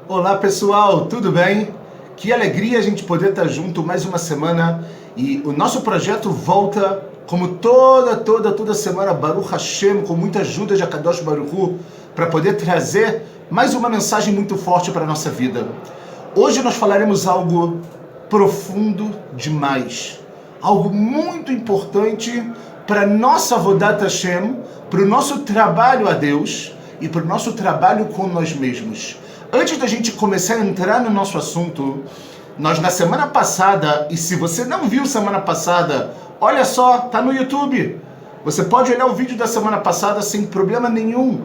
Olá pessoal, tudo bem? Que alegria a gente poder estar junto mais uma semana e o nosso projeto volta como toda semana, Baruch Hashem, com muita ajuda de Akadosh Baruch Hu, para poder trazer mais uma mensagem muito forte para a nossa vida. Hoje nós falaremos algo profundo demais, algo muito importante para a nossa Avodat Hashem, para o nosso trabalho a Deus e para o nosso trabalho com nós mesmos. Antes da gente começar a entrar no nosso assunto, nós na semana passada, e se você não viu semana passada, olha só, tá no YouTube. Você pode olhar o vídeo da semana passada sem problema nenhum,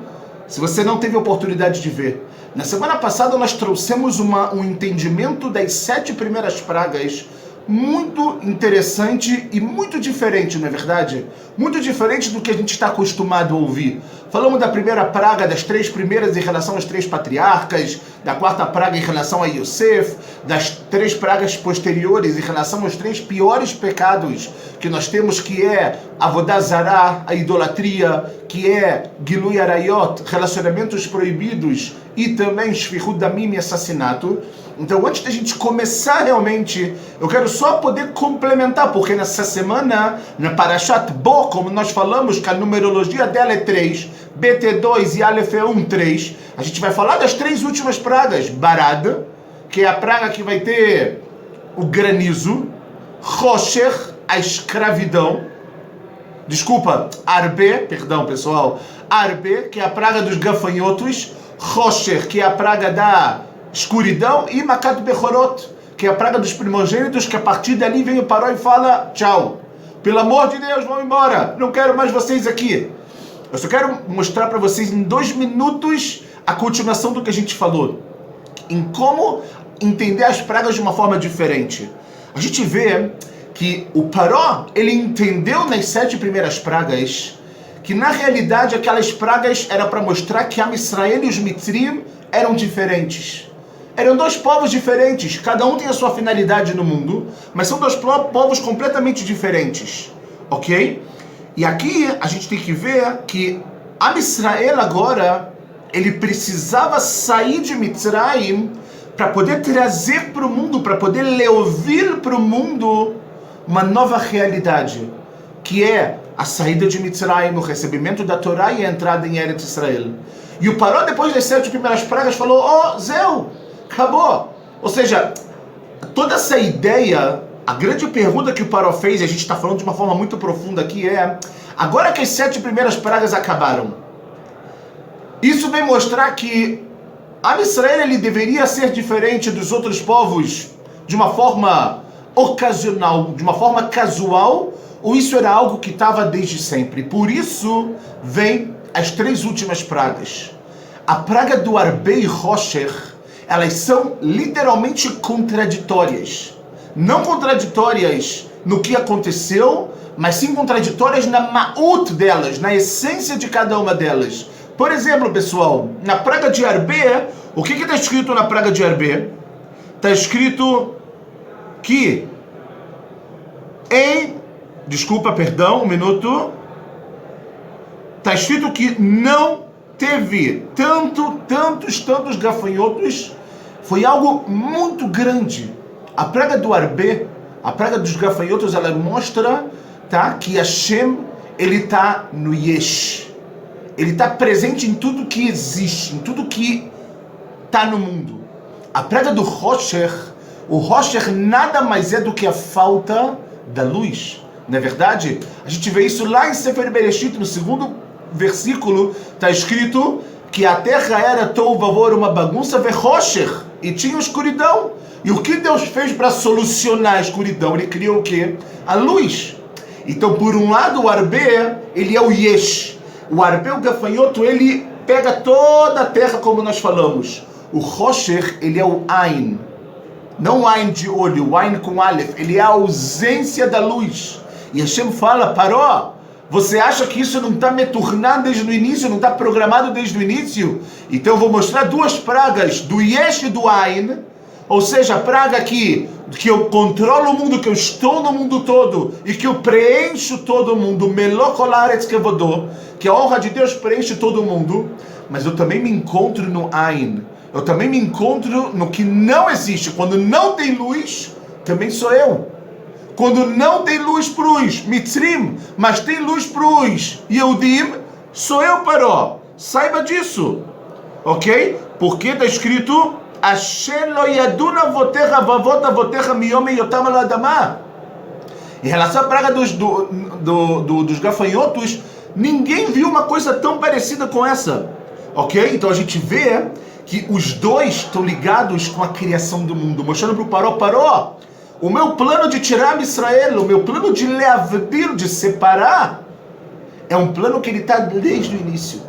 se você não teve a oportunidade de ver. Na semana passada nós trouxemos um entendimento das 7 primeiras pragas, muito interessante e muito diferente, não é verdade? Muito diferente do que a gente está acostumado a ouvir. Falamos da primeira praga, das 3 primeiras em relação aos 3 patriarcas, da 4ª praga em relação a Yosef, das 3 pragas posteriores em relação aos 3 piores pecados que nós temos, que é Avodah Zarah, a idolatria, que é Gilui Arayot, relacionamentos proibidos, e também Shfichut Damim, assassinato. Então, antes da gente começar realmente, eu quero só poder complementar, porque nessa semana, na Parashat Bo, como nós falamos, que a numerologia dela é 3, BT2 e Aleph é 1, 3, a gente vai falar das 3 últimas pragas. Barad, que é a praga que vai ter o granizo, Rosher, a escravidão, Arbe, perdão pessoal, Arbe, que é a praga dos gafanhotos, Rosher, que é a praga da escuridão, e Makat Bechorot, que é a praga dos primogênitos, que a partir dali vem o Paró e fala: tchau, pelo amor de Deus, vão embora, não quero mais vocês aqui. Eu só quero mostrar para vocês em 2 minutos a continuação do que a gente falou, em como entender as pragas de uma forma diferente. A gente vê que o Paró, ele entendeu nas 7 primeiras pragas que na realidade aquelas pragas eram para mostrar que Am Israel e os Mitrim eram diferentes. Eram 2 povos diferentes, cada um tem a sua finalidade no mundo, mas são 2 povos completamente diferentes, ok? E aqui a gente tem que ver que Am Israel agora, ele precisava sair de Mitzrayim para poder trazer para o mundo, para poder levar para o mundo uma nova realidade, que é a saída de Mitzrayim, o recebimento da Torá e a entrada em Eretz Israel. E o Paró, depois das 7 primeiras pragas, falou: Zeu, acabou. Ou seja, toda essa ideia, a grande pergunta que o Paró fez, e a gente está falando de uma forma muito profunda aqui, é: agora que as 7 primeiras pragas acabaram, isso vem mostrar que Am Israel, ele deveria ser diferente dos outros povos de uma forma ocasional, de uma forma casual, ou isso era algo que estava desde sempre? Por isso vem as 3 últimas pragas. A praga do Arbe e Rosher, elas são literalmente contraditórias. Não contraditórias no que aconteceu, mas sim contraditórias na ma'ut delas, na essência de cada uma delas. Por exemplo, pessoal, na praga de Arbe, o que está escrito na praga de Arbe? Está escrito que um minuto. Está escrito que não teve tantos gafanhotos. Foi algo muito grande. A praga do Arbe, a praga dos gafanhotos, ela mostra, tá, que Hashem, ele está no Yesh. Ele está presente em tudo que existe, em tudo que está no mundo. A praga do Rosher, o Rosher nada mais é do que a falta da luz. Não é verdade? A gente vê isso lá em Sefer Bereshit, no 2º versículo, está escrito que a terra era Tohu Vavor, uma bagunça, Vechosher, e tinha escuridão. E o que Deus fez para solucionar a escuridão? Ele criou o quê? A luz. Então, por um lado, o Arbe, ele é o Yesh. O Arbe, o gafanhoto, ele pega toda a terra, como nós falamos. O Rosher, ele é o Ain. Não o Ain de olho, o Ain com Aleph. Ele é a ausência da luz. E Hashem fala: Paró, Você acha que isso não está meturnado desde o início, não está programado desde o início? Então eu vou mostrar duas pragas, do Yesh e do Ain, ou seja, a praga que eu controlo o mundo, que eu estou no mundo todo e que eu preencho todo mundo, Melokolaretz Kevodô, que a honra de Deus preenche todo mundo, mas eu também me encontro no Ain, eu também me encontro no que não existe. Quando não tem luz, também sou eu. Quando não tem luz para os Mitzrim, mas tem luz para os Yehudim, sou eu, Paró. Saiba disso, ok? Porque está escrito Asher lo yaduna votecha vavot avotecha miyom yotam al adamah. Em relação à praga dos gafanhotos, ninguém viu uma coisa tão parecida com essa, ok? Então a gente vê que os dois estão ligados com a criação do mundo, mostrando para o Paró, Paró, o meu plano de tirar Israel, o meu plano de leavdir, de separar, é um plano que ele está desde o início.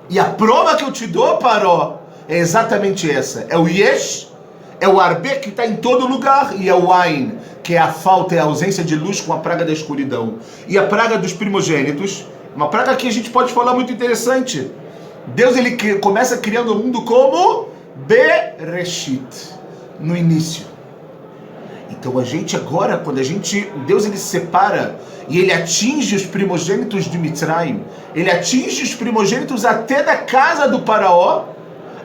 E a prova que eu te dou, Paró, é exatamente essa. É o Yesh, é o Arbe que está em todo lugar, e é o Ain, que é a falta e a ausência de luz com a praga da escuridão. E a praga dos primogênitos, uma praga que a gente pode falar muito interessante. Deus, ele começa criando o mundo como Bereshit, no início. Então a gente agora, quando Deus ele separa e ele atinge os primogênitos de Mitzrayim, ele atinge os primogênitos até da casa do Faraó,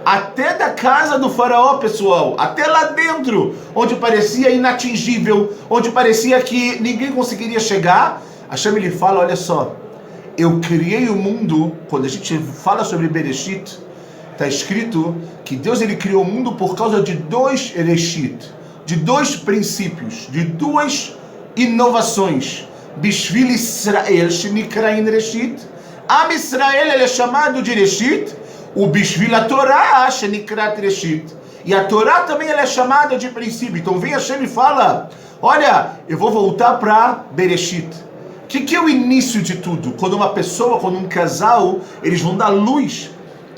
até da casa do Faraó, pessoal, até lá dentro, onde parecia inatingível, onde parecia que ninguém conseguiria chegar. Hashem ele fala, olha só, eu criei o mundo. Quando a gente fala sobre Bereshit, está escrito que Deus ele criou o mundo por causa de dois Reshit, de dois princípios, de duas inovações. Bishvil Israel, Shenikrain Reshit. Am Israel ele é chamado de Reshit, o Bishvil a Torá, Shenikrat Reshit. E a Torá também ela é chamada de princípio. Então vem Hashem e fala, olha, eu vou voltar para Bereshit. O que é o início de tudo? Quando uma pessoa, quando um casal, eles vão dar luz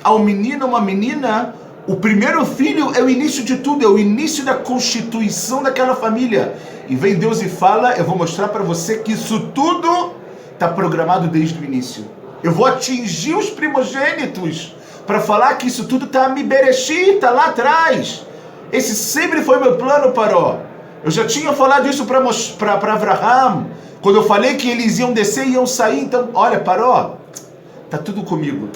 ao menino, uma menina, o primeiro filho é o início de tudo, é o início da constituição daquela família. E vem Deus e fala, eu vou mostrar para você que isso tudo está programado desde o início. Eu vou atingir os primogênitos para falar que isso tudo está me Bereshit, está lá atrás. Esse sempre foi meu plano, Paró. Eu já tinha falado isso para Abraham, quando eu falei que eles iam descer e iam sair. Então, olha, Paró, está tudo comigo.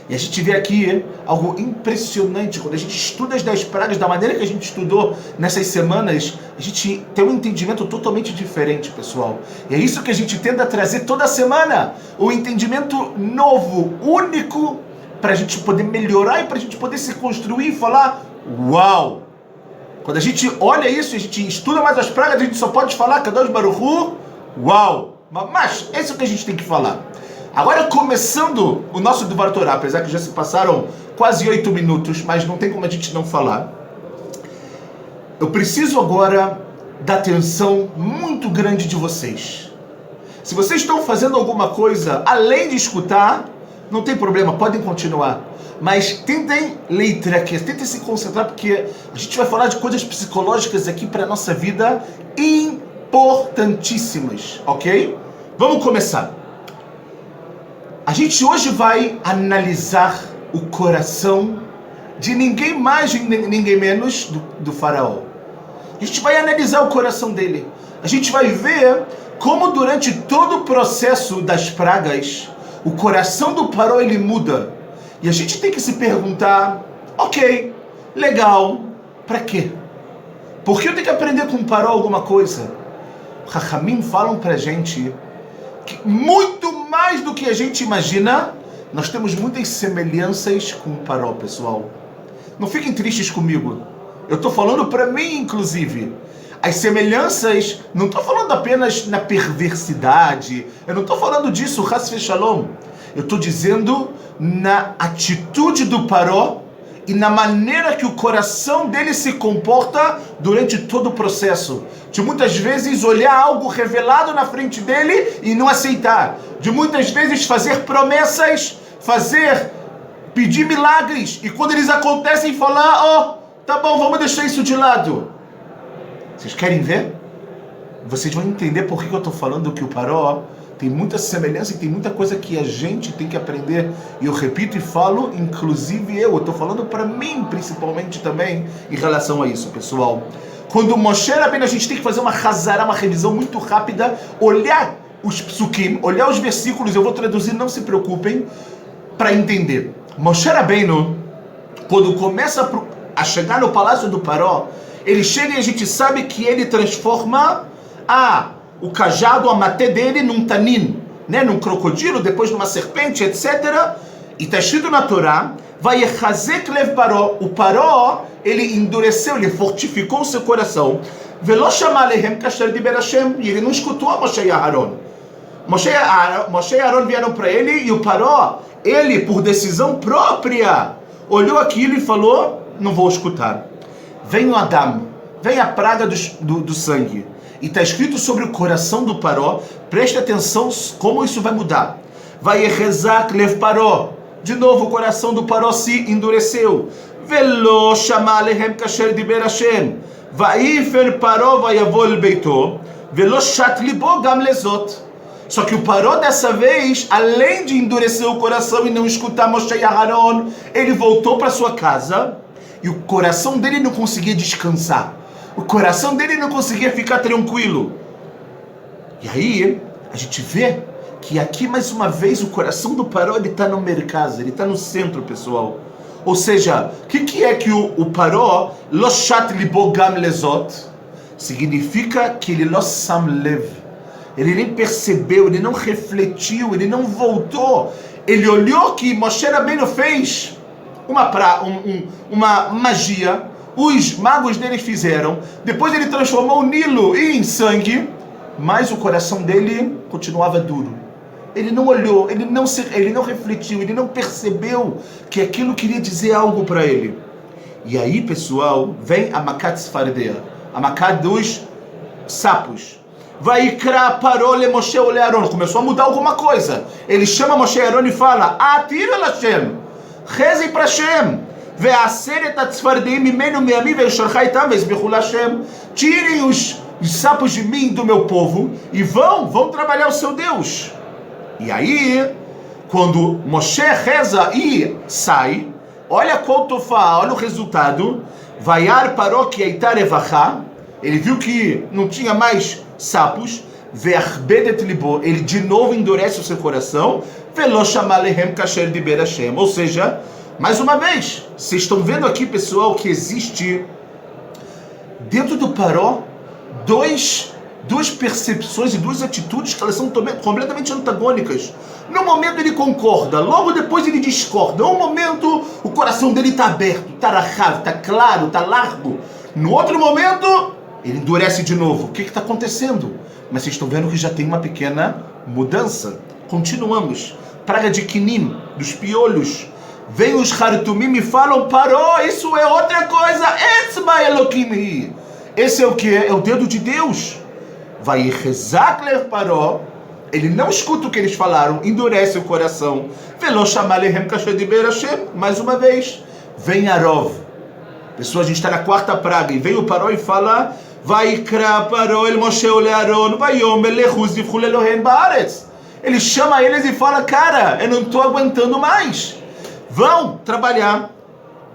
E a gente vê aqui algo impressionante. Quando a gente estuda as 10 pragas da maneira que a gente estudou nessas semanas, a gente tem um entendimento totalmente diferente, pessoal. E é isso que a gente tenta trazer toda semana. Um entendimento novo, único, para a gente poder melhorar e para a gente poder se construir e falar, uau! Quando a gente olha isso, a gente estuda mais as pragas, a gente só pode falar, Kadosh Baruch Hu, uau! Mas esse é o que a gente tem que falar. Agora, começando o nosso Devar Torá, apesar que já se passaram quase 8 minutos, mas não tem como a gente não falar. Eu preciso agora da atenção muito grande de vocês. Se vocês estão fazendo alguma coisa além de escutar, não tem problema, podem continuar. Mas tentem ler aqui, tentem se concentrar, porque a gente vai falar de coisas psicológicas aqui para a nossa vida importantíssimas, ok? Vamos começar. A gente hoje vai analisar o coração de ninguém mais e ninguém menos do faraó. A gente vai analisar o coração dele. A gente vai ver como durante todo o processo das pragas, o coração do faraó ele muda. E a gente tem que se perguntar, ok, legal, para quê? Por que eu tenho que aprender com o faraó alguma coisa? Chachamim falam pra gente que muito mais do que a gente imagina, nós temos muitas semelhanças com o Paró, pessoal. Não fiquem tristes comigo. Eu estou falando para mim, inclusive. As semelhanças, não estou falando apenas na perversidade. Eu não estou falando disso, Chas Shalom. Eu estou dizendo na atitude do Paró e na maneira que o coração dele se comporta durante todo o processo. De muitas vezes olhar algo revelado na frente dele e não aceitar. De muitas vezes fazer promessas, pedir milagres. E quando eles acontecem, falar, tá bom, vamos deixar isso de lado. Vocês querem ver? Vocês vão entender por que eu estou falando que o Paró tem muita semelhança e tem muita coisa que a gente tem que aprender. E eu repito e falo, inclusive eu estou falando para mim, principalmente também, em relação a isso, pessoal. Quando Moshe Rabbeinu, a gente tem que fazer uma hazara, uma revisão muito rápida, olhar os psukim, olhar os versículos, eu vou traduzir, não se preocupem, para entender. Moshe Rabbeinu, quando começa a chegar no palácio do Paró, ele chega e a gente sabe que ele transforma o cajado, a maté dele, num tanin, né? Num crocodilo, depois numa serpente, etc. E está escrito na Torá, vai echazek lev Paró. O Paró, ele endureceu, ele fortificou o seu coração. Velo shama lehem kasher diber Hashem. E ele não escutou a Moshe e Aharon. Moshe e Aharon vieram para ele e o Paró, ele, por decisão própria, olhou aquilo e falou, não vou escutar. Vem o Adam, vem a praga do sangue. E está escrito sobre o coração do Paró, preste atenção como isso vai mudar. Vai echezak lev Paró. De novo o coração do Paró se endureceu. Velo shama lehem kasher diber Hashem. Vaifer Paró vayavol beito. Velo shat libo gam lezot. Só que o Paró dessa vez, além de endurecer o coração e não escutar Moshe e Aharon, ele voltou para sua casa e o coração dele não conseguia descansar. O coração dele não conseguia ficar tranquilo. E aí, a gente vê que aqui, mais uma vez, o coração do Paró, ele está no mercado, ele está no centro, pessoal. Ou seja, o que é que o Paró, lo shat libo gam lezot, significa que ele lo sam lev. Ele nem percebeu, ele não refletiu, ele não voltou. Ele olhou que Moshe Rabbeinu fez uma magia, os magos dele fizeram, depois ele transformou o Nilo em sangue, mas o coração dele continuava duro. Ele não olhou, ele não refletiu, ele não percebeu que aquilo queria dizer algo para ele. E aí, pessoal, vem a Makat Sfardea, a Makat dos sapos. Vaikra Paró le Moshe ole Aron. Começou a mudar alguma coisa. Ele chama Moshe e Aron e fala: Atira Lashem, rezem para Hashem. Ve'aseret atzfardim mimenu me'ami ve'sharcha itam ve'zbechu Lashem. Tirem os sapos de mim, do meu povo, e vão trabalhar o seu Deus. E aí, quando Moshe reza e sai, olha qual tofá, olha o resultado. Vaiar Paró ki eita revachá. Ele viu que não tinha mais sapos. Ve'achbedet libo. Ele de novo endurece o seu coração. Velo shama lehem kasher diber Hashem. Ou seja, mais uma vez, vocês estão vendo aqui, pessoal, que existe dentro do Paró duas percepções e duas atitudes que elas são completamente antagônicas. No momento ele concorda, logo depois ele discorda. No momento o coração dele está aberto, está rachav, está claro, está largo. No outro momento ele endurece de novo. O que está acontecendo? Mas vocês estão vendo que já tem uma pequena mudança. Continuamos. Praga de quinim, dos piolhos. Vem os hartumim e falam: Paró, isso é outra coisa. Etzba Elohim. Esse é o que? É o dedo de Deus. Vai rezak lev Paró. Ele não escuta o que eles falaram, endurece o coração. Velo shama lehem kasher diber Hashem. Mais uma vez, vem Arov. Pessoal, a gente está na quarta praga. E vem o Paró e fala: Vaikra Paró el Moshe ole Aron, vayomer lechuz divchul Elohem baaretz. Ele chama eles e fala: cara, eu não estou aguentando mais. Vão trabalhar.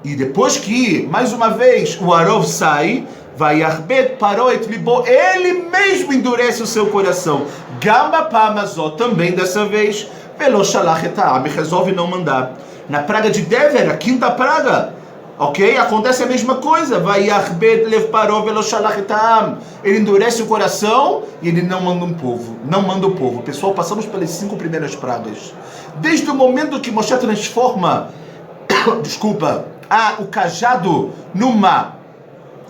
E depois que, mais uma vez, o Arov sai, vai arbet Paró et libo, ele mesmo endurece o seu coração. Gamba Pamazó, também dessa vez, Velo shalach et ha'am, resolve não mandar. Na praga de Dever, a quinta praga, ok? Acontece a mesma coisa. Vai arbet lev Paró velo shalach et ha'am. Ele endurece o coração e ele não manda um povo. Não manda o povo. Pessoal, passamos pelas 5 primeiras pragas. Desde o momento que Moshe transforma, o cajado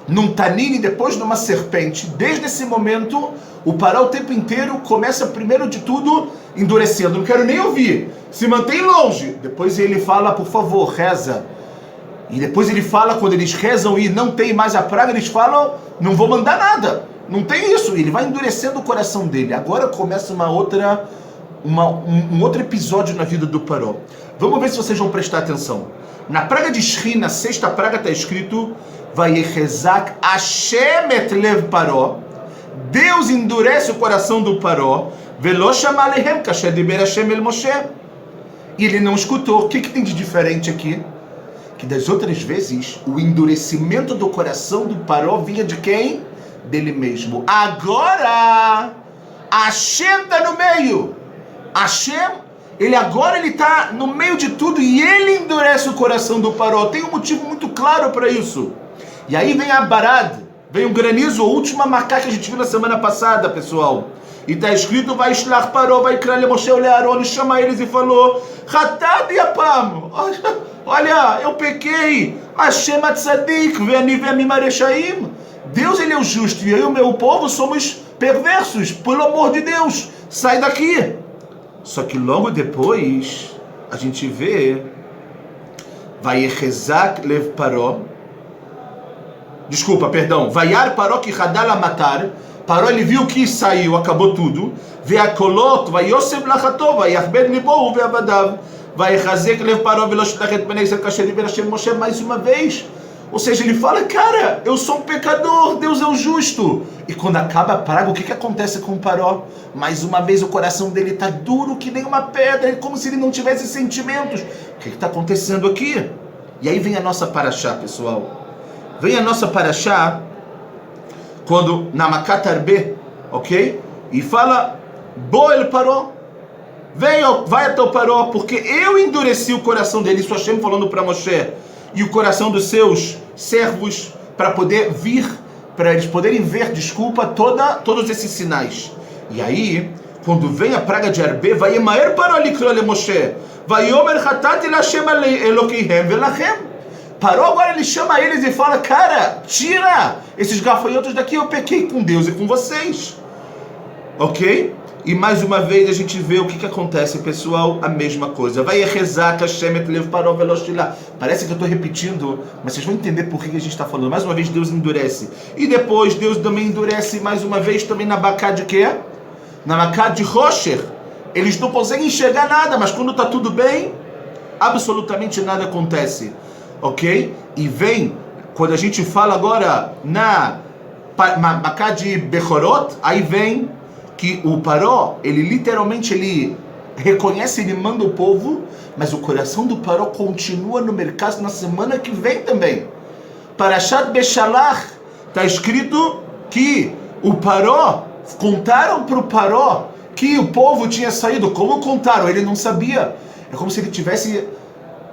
num tanine, depois numa serpente, desde esse momento, o Paró o tempo inteiro começa, primeiro de tudo, endurecendo. Não quero nem ouvir. Se mantém longe. Depois ele fala: por favor, reza. E depois ele fala, quando eles rezam e não tem mais a praga, eles falam: não vou mandar nada. Não tem isso. Ele vai endurecendo o coração dele. Agora começa um outro episódio na vida do Paró. Vamos ver se vocês vão prestar atenção. Na praga de Shri, na sexta praga, está escrito: Vayechezak Hashem et lev Paró. Deus endurece o coração do Paró. Velo shama alehem kasher diber Hashem el Moshe. E ele não escutou. O que tem de diferente aqui? Que das outras vezes, o endurecimento do coração do Paró vinha de quem? Dele mesmo. Agora, Hashem está no meio. Hashem, ele está no meio de tudo e ele endurece o coração do Paró. Tem um motivo muito claro para isso. E aí vem a Barad, vem o granizo, a última marca que a gente viu na semana passada, pessoal. E está escrito, vai Shlach Paró, vai Kral Moshe e Aaron, e chama eles e falou, Hatad Yapam, olha, eu pequei, Hashem Atzadik, Ve'ani Ve'amim Areshaim. Deus, ele é o justo, e eu e o meu povo somos perversos, pelo amor de Deus, sai daqui. Só que logo depois, a gente vê, vai Echezak Lev Paró, Vayar Paró ki Hadal Matar. Paró, ele viu que saiu, acabou tudo. Ve'akolot, vayosem lachato, vayachbed libo ve'avadav, vayechazek lev Paró velo shlach et bnei Israel kasher diber Hashem Moshe, mais uma vez. Ou seja, ele fala, cara, eu sou um pecador, Deus é o justo. E quando acaba a praga, o que acontece com o Paró? Mais uma vez o coração dele está duro que nem uma pedra, é como se ele não tivesse sentimentos. O que está acontecendo aqui? E aí vem a nossa paraxá, pessoal. Vem a nossa paraxá, quando na Makat Arbe, ok? E fala, Boel Paró, vai até o Paró, porque eu endureci o coração dele, isso Hashem falando para Moshe, e o coração dos seus servos, para poder vir, para eles poderem ver, todos esses sinais. E aí, quando vem a praga de Arbe, vai Emaer Paró likro le Moshe, vai Omer Hatati Lashem Elokihem velachem. Paró, agora ele chama eles e fala, cara, tira esses gafanhotos daqui, eu pequei com Deus e com vocês. Ok? E mais uma vez a gente vê o que acontece, pessoal, a mesma coisa. Vai rezar, Hashem et lev Paró velo shilach. Parece que eu estou repetindo, mas vocês vão entender por que a gente está falando. Mais uma vez Deus endurece. E depois Deus também endurece mais uma vez também na Makat de quê? Na Makat de Rosher. Eles não conseguem enxergar nada, mas quando está tudo bem, absolutamente nada acontece. Ok? E vem, quando a gente fala agora na Makat de Bechorot, aí vem que o Paró, ele literalmente, ele reconhece, ele manda o povo, mas o coração do Paró continua no mercado na semana que vem também. Parashat Beshalach, está escrito que o Paró, contaram para o Paró que o povo tinha saído. Como contaram? Ele não sabia. É como se ele tivesse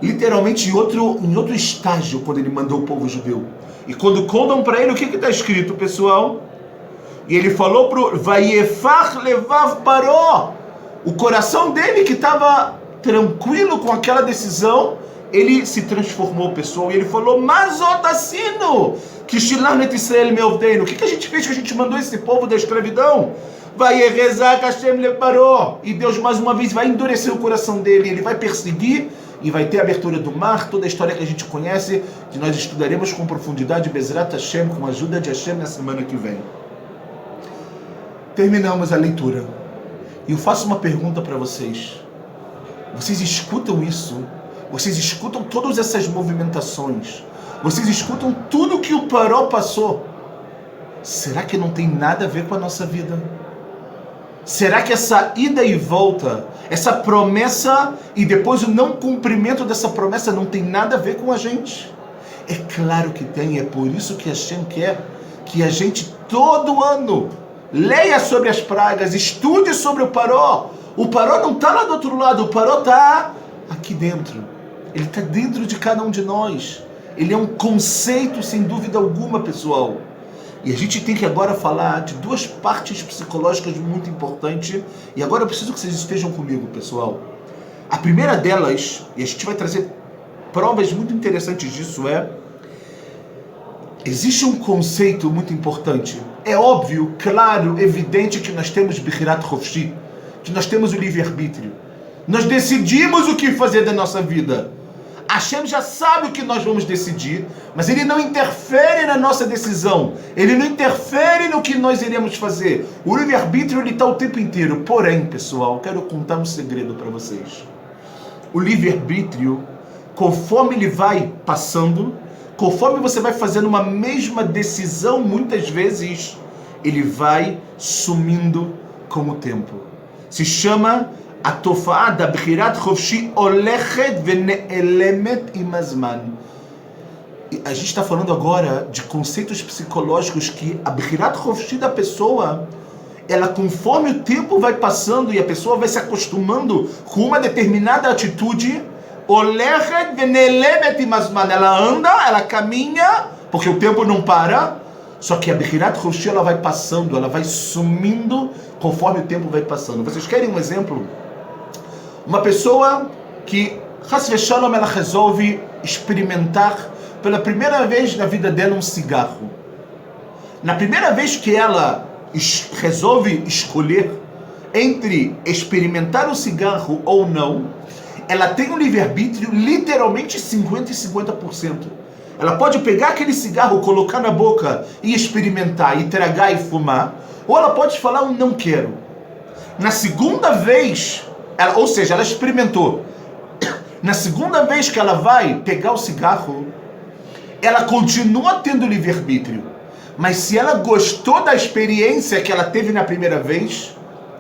literalmente em outro estágio quando ele mandou o povo judeu. E quando contam para ele, o que está escrito, pessoal? E ele falou para o Vayefach levav Paró, o coração dele que estava tranquilo com aquela decisão, ele se transformou, pessoal. E ele falou, mas otassino, que shilarnet Israel meovdeino. O que a gente fez que a gente mandou esse povo da escravidão? Vayerezak Hashem lev Paró. E Deus mais uma vez vai endurecer o coração dele, ele vai perseguir. E vai ter a abertura do mar, toda a história que a gente conhece, que nós estudaremos com profundidade, Bezrat Hashem, com a ajuda de Hashem na semana que vem. Terminamos a leitura. E eu faço uma pergunta para vocês. Vocês escutam isso? Vocês escutam todas essas movimentações? Vocês escutam tudo que o Paró passou? Será que não tem nada a ver com a nossa vida? Será que essa ida e volta, essa promessa e depois o não cumprimento dessa promessa não tem nada a ver com a gente? É claro que tem, é por isso que Hashem quer que a gente todo ano leia sobre as pragas, estude sobre o Paró. O Paró não está lá do outro lado, o Paró está aqui dentro. Ele está dentro de cada um de nós. Ele é um conceito sem dúvida alguma, pessoal. E a gente tem que agora falar de duas partes psicológicas muito importantes. E agora eu preciso que vocês estejam comigo, pessoal. A primeira delas, e a gente vai trazer provas muito interessantes disso, existe um conceito muito importante. É óbvio, claro, evidente que nós temos Bichirat Chofshi, que nós temos o livre-arbítrio. Nós decidimos o que fazer da nossa vida. Hashem já sabe o que nós vamos decidir, mas Ele não interfere na nossa decisão. Ele não interfere no que nós iremos fazer. O livre-arbítrio está o tempo inteiro. Porém, pessoal, quero contar um segredo para vocês. O livre-arbítrio, conforme ele vai passando, conforme você vai fazendo uma mesma decisão, muitas vezes, ele vai sumindo com o tempo. se chama a tofá da Bechirat Chofshi Olechet Veneelemet Imazman. A gente está falando agora de conceitos psicológicos que a Bechirat Chofshi da pessoa, ela, conforme o tempo vai passando e a pessoa vai se acostumando com uma determinada atitude, Olechet Veneelemet Imazman, ela anda, ela caminha, porque o tempo não para. Só que a Bechirat Chofshi, ela vai passando, ela vai sumindo conforme o tempo vai passando. Vocês querem um exemplo? Uma pessoa que, Chas v'Shalom, ela resolve experimentar pela primeira vez na vida dela um cigarro. Na primeira vez que ela resolve escolher entre experimentar o cigarro ou não, ela tem um livre-arbítrio literalmente 50% e 50%. Ela pode pegar aquele cigarro, colocar na boca e experimentar, e tragar e fumar, ou ela pode falar um não quero. Na segunda vez, ou seja, ela experimentou. Na segunda vez que ela vai pegar o cigarro, ela continua tendo livre-arbítrio. Mas se ela gostou da experiência que ela teve na primeira vez,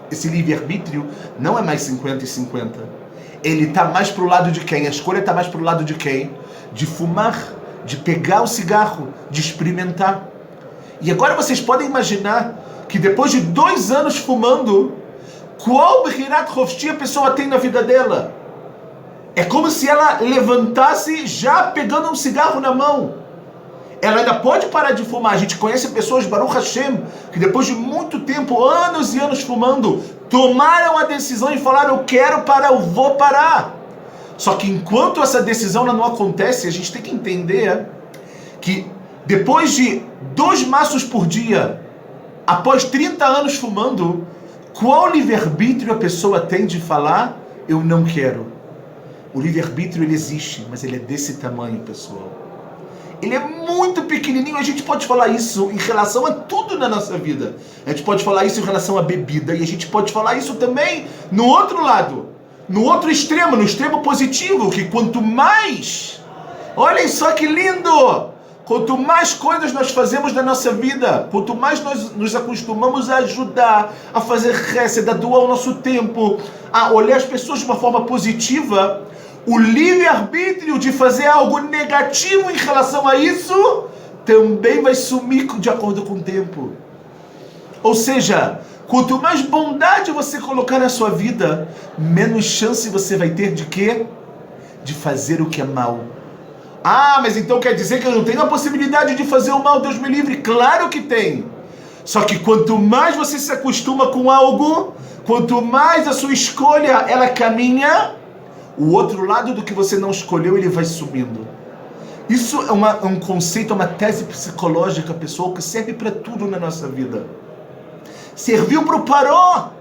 esse livre-arbítrio não é mais 50 e 50. Ele está mais para o lado de quem? A escolha está mais para o lado de quem? De fumar, de pegar o cigarro, de experimentar. E agora vocês podem imaginar que depois de 2 anos fumando, qual Bechirat Chofshi a pessoa tem na vida dela? É como se ela levantasse já pegando um cigarro na mão. Ela ainda pode parar de fumar. A gente conhece pessoas, Baruch Hashem, que depois de muito tempo, anos e anos fumando, tomaram a decisão e falaram, eu quero parar, eu vou parar. Só que enquanto essa decisão não acontece, a gente tem que entender que depois de 2 maços por dia, após 30 anos fumando, qual livre-arbítrio a pessoa tem de falar, eu não quero? O livre-arbítrio, ele existe, mas ele é desse tamanho, pessoal. Ele é muito pequenininho. A gente pode falar isso em relação a tudo na nossa vida. A gente pode falar isso em relação à bebida, e a gente pode falar isso também no outro lado, no outro extremo, no extremo positivo, que quanto mais, olhem só que lindo, quanto mais coisas nós fazemos na nossa vida, quanto mais nós nos acostumamos a ajudar, a fazer chesed, a doar o nosso tempo, a olhar as pessoas de uma forma positiva, o livre-arbítrio de fazer algo negativo em relação a isso também vai sumir de acordo com o tempo. Ou seja, quanto mais bondade você colocar na sua vida, menos chance você vai ter de quê? De fazer o que é mal. Ah, mas então quer dizer que eu não tenho a possibilidade de fazer o mal, Deus me livre? Claro que tem. Só que quanto mais você se acostuma com algo, quanto mais a sua escolha ela caminha, o outro lado do que você não escolheu, ele vai subindo. Isso é um conceito, uma tese psicológica, pessoal, que serve para tudo na nossa vida. Serviu para o Paró.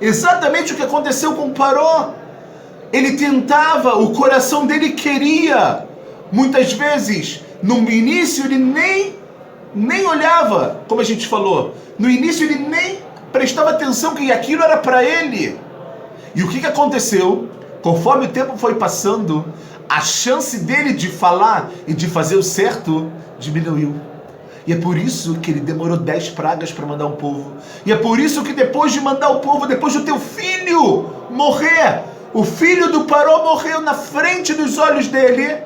Exatamente o que aconteceu com o Paró. Ele tentava, o coração dele queria. Muitas vezes, no início, ele nem olhava, como a gente falou. No início, ele nem prestava atenção que aquilo era para ele. E o que aconteceu? Conforme o tempo foi passando, a chance dele de falar e de fazer o certo diminuiu. E é por isso que ele demorou 10 pragas para mandar um povo. E é por isso que depois de mandar o povo, depois do teu filho morrer, o filho do Paró morreu na frente dos olhos dele,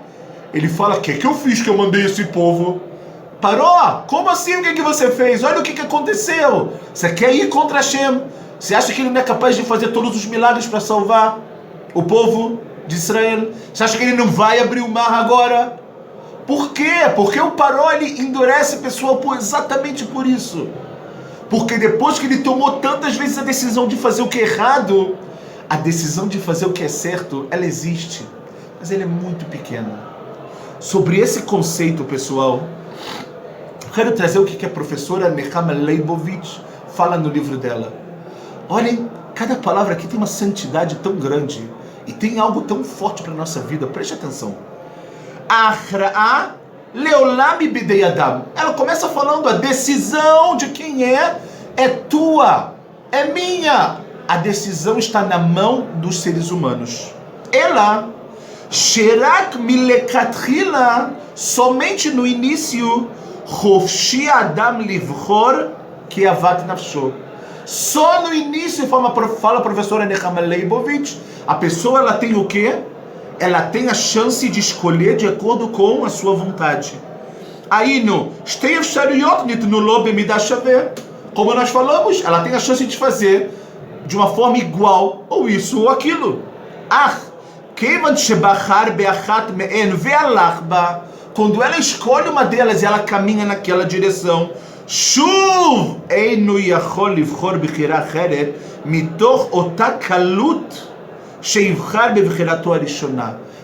ele fala, o que eu fiz que eu mandei esse povo? Paró, como assim? O que você fez? Olha o que aconteceu. Você quer ir contra Hashem? Você acha que ele não é capaz de fazer todos os milagres para salvar o povo de Israel? Você acha que ele não vai abrir o mar agora? Por quê? Porque o Paró, ele endurece, pessoal, exatamente por isso. Porque depois que ele tomou tantas vezes a decisão de fazer o que é errado, a decisão de fazer o que é certo, ela existe, mas ela é muito pequena. Sobre esse conceito, pessoal, eu quero trazer o que a professora Nechama Leibovitch fala no livro dela. Olhem, cada palavra aqui tem uma santidade tão grande e tem algo tão forte para a nossa vida. Preste atenção. Achra'a leolam bidei adam. Ela começa falando, a decisão de quem é tua, é minha. A decisão está na mão dos seres humanos. Ela, sherak milekatrila, somente no início, chofshi adam livchor ki avat nafsho. Só no início, fala a professora Nechama Leibovitch, a pessoa ela tem o quê? Ela tem a chance de escolher de acordo com a sua vontade. Aí no como nós falamos, ela tem a chance de fazer de uma forma igual, ou isso ou aquilo. Quando ela escolhe uma delas e ela caminha naquela direção,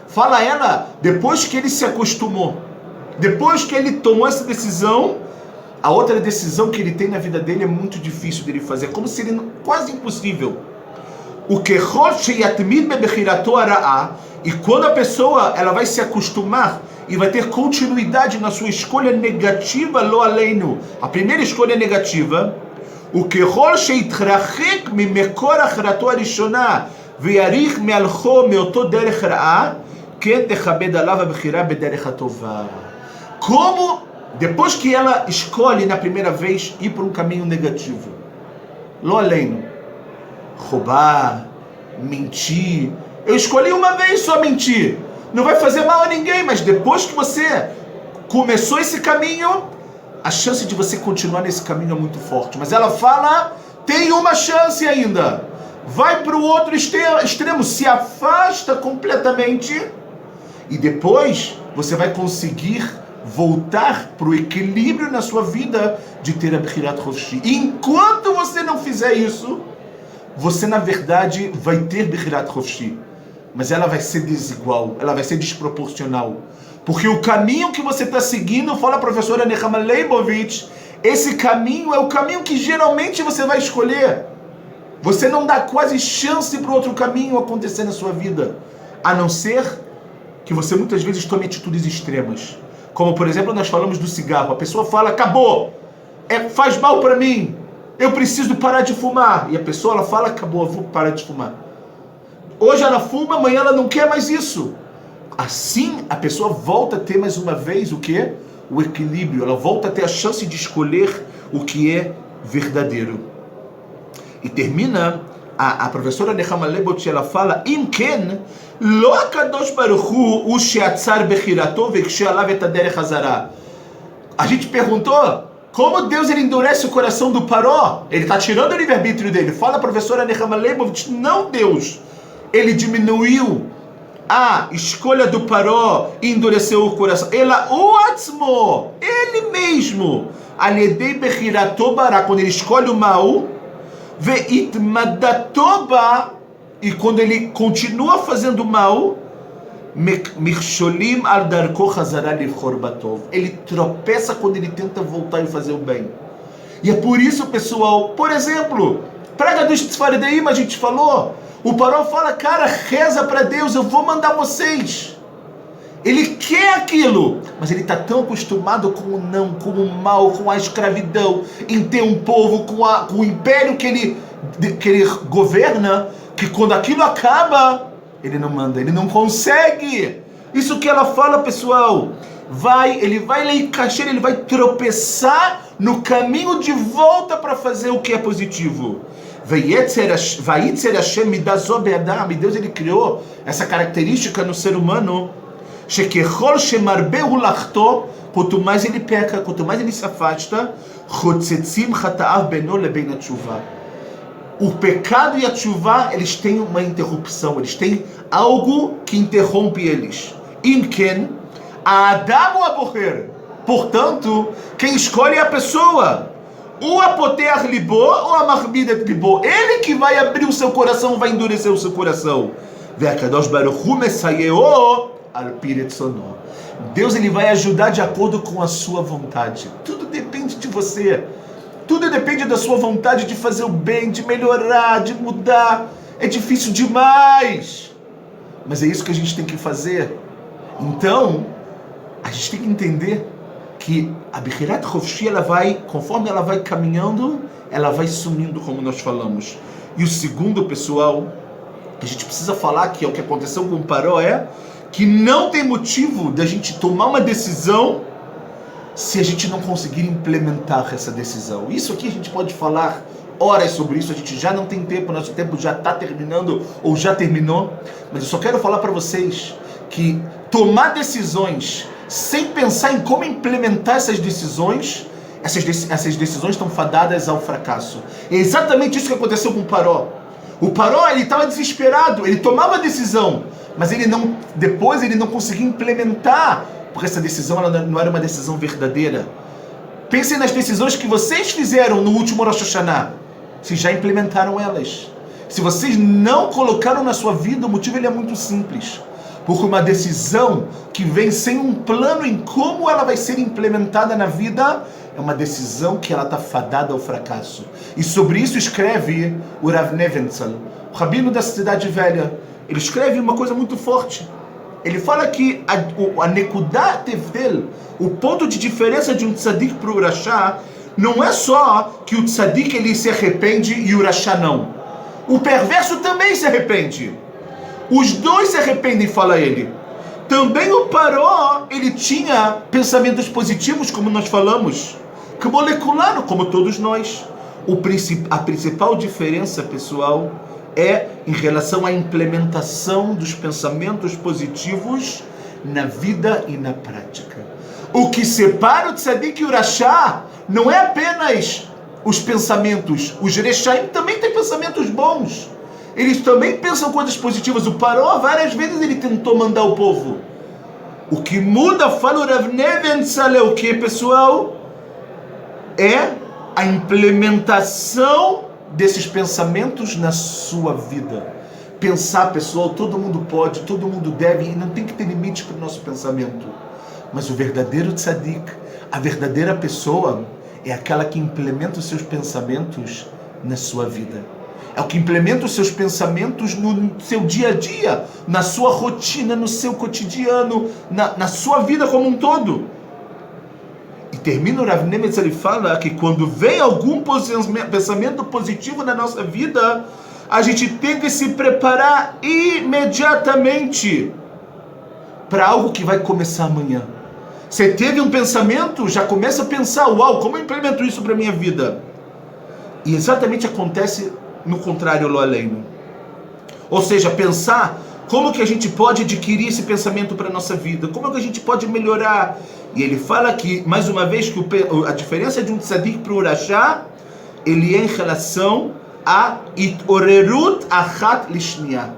fala ela, depois que ele se acostumou, depois que ele tomou essa decisão, a outra decisão que ele tem na vida dele é muito difícil dele fazer, como seria quase impossível. E quando a pessoa ela vai se acostumar e vai ter continuidade na sua escolha negativa, lo aleinu, a primeira escolha negativa, o kechol sheitchachek mimekor achrato arishona v'yarich me'alcho meoto derech ra'a ken techabed alav abechira bederech hatova. Como depois que ela escolhe na primeira vez ir por um caminho negativo, lo aleinu, roubar, mentir, eu escolhi uma vez só mentir, não vai fazer mal a ninguém, mas depois que você começou esse caminho, a chance de você continuar nesse caminho é muito forte. Mas ela fala, tem uma chance ainda. Vai para o outro extremo, se afasta completamente e depois você vai conseguir voltar para o equilíbrio na sua vida de ter a Bechirat Chofshi. Enquanto você não fizer isso, você na verdade vai ter Bechirat Chofshi, mas ela vai ser desigual, ela vai ser desproporcional. Porque o caminho que você está seguindo, fala a professora Nechama Leibovitch, esse caminho é o caminho que geralmente você vai escolher. Você não dá quase chance para o outro caminho acontecer na sua vida, a não ser que você muitas vezes tome atitudes extremas. Como por exemplo, nós falamos do cigarro. A pessoa fala, acabou, faz mal para mim, eu preciso parar de fumar. E a pessoa ela fala, acabou, eu vou parar de fumar. Hoje ela fuma, amanhã ela não quer mais isso. Assim, a pessoa volta a ter mais uma vez o quê? O equilíbrio. Ela volta a ter a chance de escolher o que é verdadeiro. E termina a professora Nechama Leibovitch, ela fala, Im ken, lo HaKadosh Baruch Hu she'atzar bechirato vekshe'alav et haderech hazara. A gente perguntou, como Deus ele endurece o coração do Paró? Ele está tirando o livre-arbítrio dele. Fala a professora Nechama Leibovitch, não Deus. Ele diminuiu a escolha do Paró e endureceu o coração. Ela o atzmo, ele mesmo, aledei bechirato bará, quando ele escolhe o mal, veitmadatoba, e quando ele continua fazendo mal, mirsholim al darko hazara livchor batov, ele tropeça quando ele tenta voltar e fazer o bem. E é por isso, pessoal, por exemplo, praga dos tzfaredeim, a gente falou, o Paró fala, cara, reza para Deus, eu vou mandar vocês. Ele quer aquilo, mas ele está tão acostumado com o não, com o mal, com a escravidão, em ter um povo, com o império que ele governa, que quando aquilo acaba, ele não manda, ele não consegue. Isso que ela fala, pessoal, ele vai leicaxer, ele vai tropeçar no caminho de volta para fazer o que é positivo. Deus ele criou essa característica no ser humano, quanto mais ele peca, quanto mais ele se afasta, o pecado e a tshuva, eles têm uma interrupção, eles têm algo que interrompe eles. Imken, Adam ou abocher. Portanto, quem escolhe é a pessoa. O apotear libo ou a marbidet libo. Ele que vai abrir o seu coração, vai endurecer o seu coração. Deus ele vai ajudar de acordo com a sua vontade. Tudo depende de você. Tudo depende da sua vontade de fazer o bem, de melhorar, de mudar. É difícil demais. Mas é isso que a gente tem que fazer. Então, a gente tem que entender que a Bechirat Chofshi, ela vai, conforme ela vai caminhando, ela vai sumindo, como nós falamos. E o segundo, pessoal, que a gente precisa falar, que é o que aconteceu com o Paró, é que não tem motivo da gente tomar uma decisão se a gente não conseguir implementar essa decisão. Isso aqui a gente pode falar horas sobre isso, a gente já não tem tempo, nosso tempo já está terminando ou já terminou, mas eu só quero falar para vocês que tomar decisões sem pensar em como implementar essas decisões, essas decisões estão fadadas ao fracasso. É exatamente isso que aconteceu com o Paró. O Paró, ele estava desesperado, ele tomava a decisão, mas depois ele não conseguia implementar, porque essa decisão ela não era uma decisão verdadeira. Pensem nas decisões que vocês fizeram no último Rosh Hashanah, se já implementaram elas. Se vocês não colocaram na sua vida, o motivo ele é muito simples. Porque uma decisão que vem sem um plano em como ela vai ser implementada na vida, é uma decisão que ela está fadada ao fracasso. E sobre isso escreve o Rav Nebenzahl, o rabino da Cidade Velha. Ele escreve uma coisa muito forte. Ele fala que a Nekudah Tevel, o ponto de diferença de um tzadik para o Rasha, não é só que o tzadik ele se arrepende e o Rasha não. O perverso também se arrepende. Os dois se arrependem, fala ele. Também o Paró, ele tinha pensamentos positivos, como nós falamos, que molecular, como todos nós. A principal diferença, pessoal, é em relação à implementação dos pensamentos positivos na vida e na prática. O que separa o tzadik e o rasha não é apenas os pensamentos. Os reshaim também têm pensamentos bons. Eles também pensam coisas positivas. O Paró, várias vezes, ele tentou mandar o povo. O que muda, fala o Rav Nebenzahl, é o que, pessoal? É a implementação desses pensamentos na sua vida. Pensar, pessoal, todo mundo pode, todo mundo deve, e não tem que ter limite para o nosso pensamento. Mas o verdadeiro tzadik, a verdadeira pessoa, é aquela que implementa os seus pensamentos na sua vida. É o que implementa os seus pensamentos no seu dia a dia, na sua rotina, no seu cotidiano, na sua vida como um todo. E termina o Rav Nebenzahl, ele fala que quando vem algum pensamento positivo na nossa vida, a gente tem que se preparar imediatamente para algo que vai começar amanhã. Você teve um pensamento, já começa a pensar, uau, como eu implemento isso para a minha vida? E exatamente acontece no contrário, lo aleino. Ou seja, pensar como que a gente pode adquirir esse pensamento para a nossa vida, como que a gente pode melhorar. E ele fala que, mais uma vez, que a diferença de um tzadik para o rasha, ele é em relação a itorerut achat lishniah,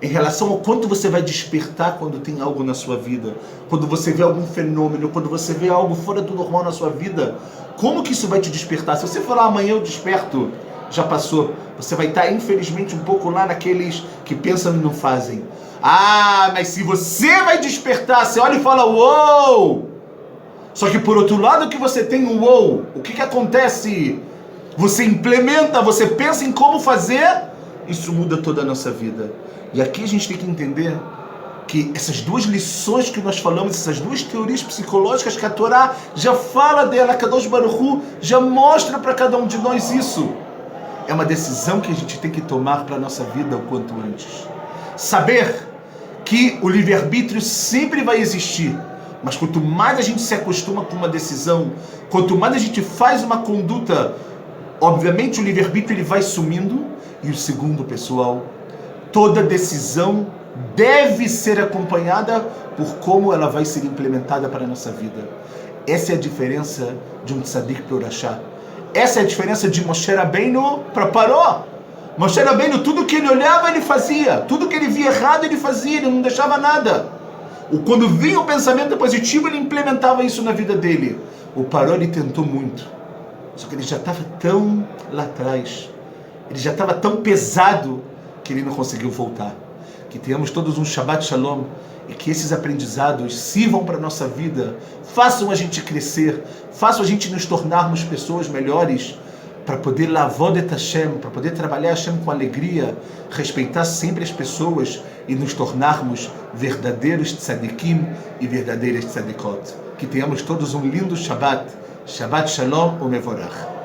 em relação ao quanto você vai despertar quando tem algo na sua vida, quando você vê algum fenômeno, quando você vê algo fora do normal na sua vida, como que isso vai te despertar? Se você falar amanhã eu desperto, já passou. Você vai estar, infelizmente, um pouco lá naqueles que pensam e não fazem. Ah, mas se você vai despertar, você olha e fala, uou! Só que por outro lado que você tem um uou, o que acontece? Você implementa, você pensa em como fazer, isso muda toda a nossa vida. E aqui a gente tem que entender que essas duas lições que nós falamos, essas duas teorias psicológicas que a Torá já fala dela, Kadosh Baruch Hu já mostra para cada um de nós isso. É uma decisão que a gente tem que tomar para a nossa vida o quanto antes. Saber que o livre-arbítrio sempre vai existir, mas quanto mais a gente se acostuma com uma decisão, quanto mais a gente faz uma conduta, obviamente o livre-arbítrio ele vai sumindo. E o segundo, pessoal, toda decisão deve ser acompanhada por como ela vai ser implementada para a nossa vida. Essa é a diferença de um tzadik para o rasha. Essa é a diferença de Moshe Rabbeinu para Paró. Moshe Rabbeinu, tudo que ele olhava, ele fazia. Tudo que ele via errado, ele fazia. Ele não deixava nada. Quando vinha o pensamento positivo, ele implementava isso na vida dele. O Paró, ele tentou muito. Só que ele já estava tão lá atrás. Ele já estava tão pesado que ele não conseguiu voltar. Que tenhamos todos um Shabbat Shalom. E que esses aprendizados sirvam para a nossa vida, façam a gente crescer, façam a gente nos tornarmos pessoas melhores, para poder lavod et Hashem, para poder trabalhar Hashem com alegria, respeitar sempre as pessoas e nos tornarmos verdadeiros tzadikim e verdadeiras tzadikot. Que tenhamos todos um lindo Shabbat, Shabbat Shalom u'mevorach.